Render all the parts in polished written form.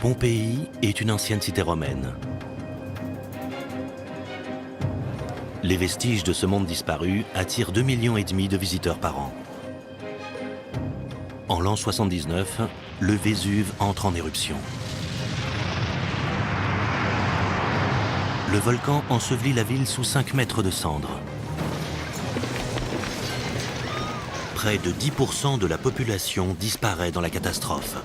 Pompéi est une ancienne cité romaine. Les vestiges de ce monde disparu attirent 2,5 millions de visiteurs par an. En l'an 79, le Vésuve entre en éruption. Le volcan ensevelit la ville sous 5 mètres de cendres. Près de 10% de la population disparaît dans la catastrophe.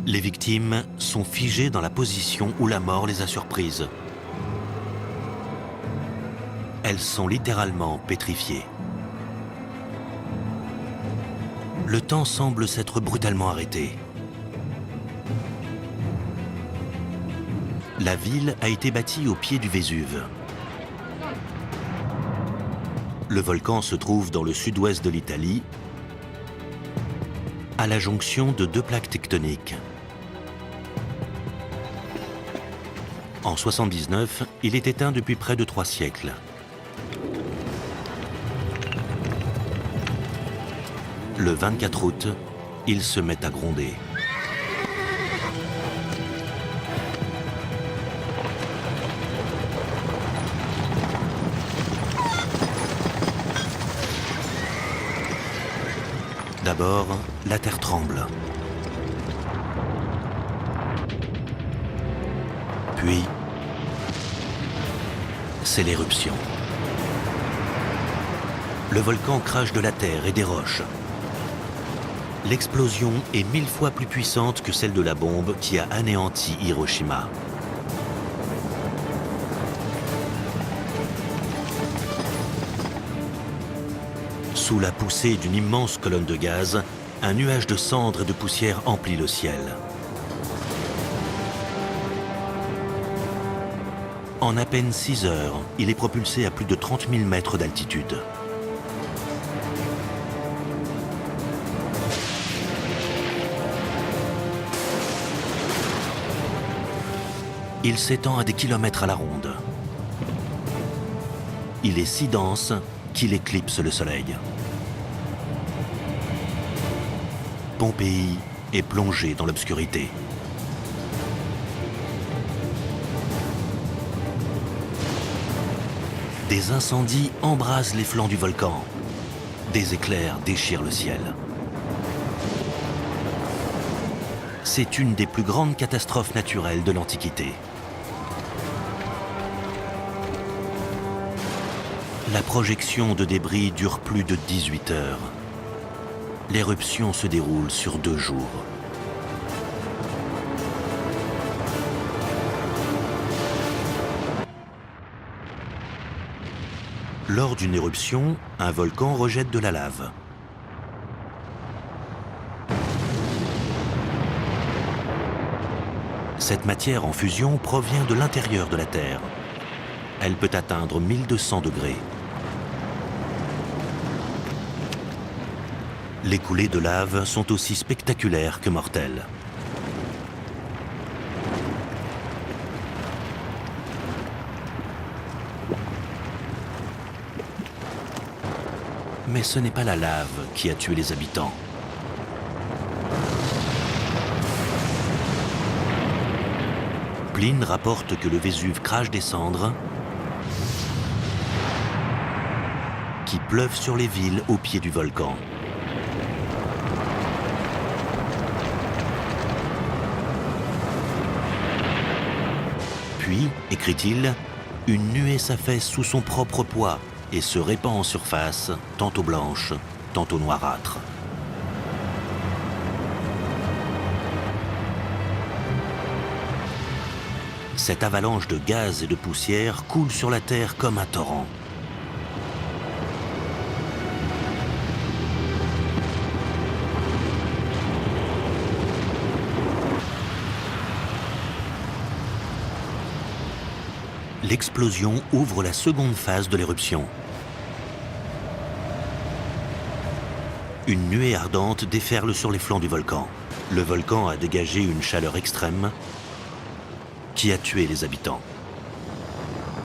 Les victimes sont figées dans la position où la mort les a surprises. Elles sont littéralement pétrifiées. Le temps semble s'être brutalement arrêté. La ville a été bâtie au pied du Vésuve. Le volcan se trouve dans le sud-ouest de l'Italie, à la jonction de 2 plaques tectoniques. En 79, il est éteint depuis près de 3 siècles. Le 24 août, il se met à gronder. D'abord, la terre tremble. Puis, c'est l'éruption. Le volcan crache de la terre et des roches. L'explosion est 1000 fois plus puissante que celle de la bombe qui a anéanti Hiroshima. Sous la poussée d'une immense colonne de gaz, un nuage de cendres et de poussière emplit le ciel. En à peine 6 heures, il est propulsé à plus de 30 000 mètres d'altitude. Il s'étend à des kilomètres à la ronde. Il est si dense qu'il éclipse le soleil. Pompéi est plongé dans l'obscurité. Des incendies embrasent les flancs du volcan. Des éclairs déchirent le ciel. C'est une des plus grandes catastrophes naturelles de l'Antiquité. La projection de débris dure plus de 18 heures. L'éruption se déroule sur 2 jours. Lors d'une éruption, un volcan rejette de la lave. Cette matière en fusion provient de l'intérieur de la Terre. Elle peut atteindre 1200 degrés. Les coulées de lave sont aussi spectaculaires que mortelles. Mais ce n'est pas la lave qui a tué les habitants. Pline rapporte que le Vésuve crache des cendres qui pleuvent sur les villes au pied du volcan. Puis, écrit-il, une nuée s'affaisse sous son propre poids et se répand en surface, tantôt blanche, tantôt noirâtre. Cette avalanche de gaz et de poussière coule sur la terre comme un torrent. L'explosion ouvre la seconde phase de l'éruption. Une nuée ardente déferle sur les flancs du volcan. Le volcan a dégagé une chaleur extrême qui a tué les habitants.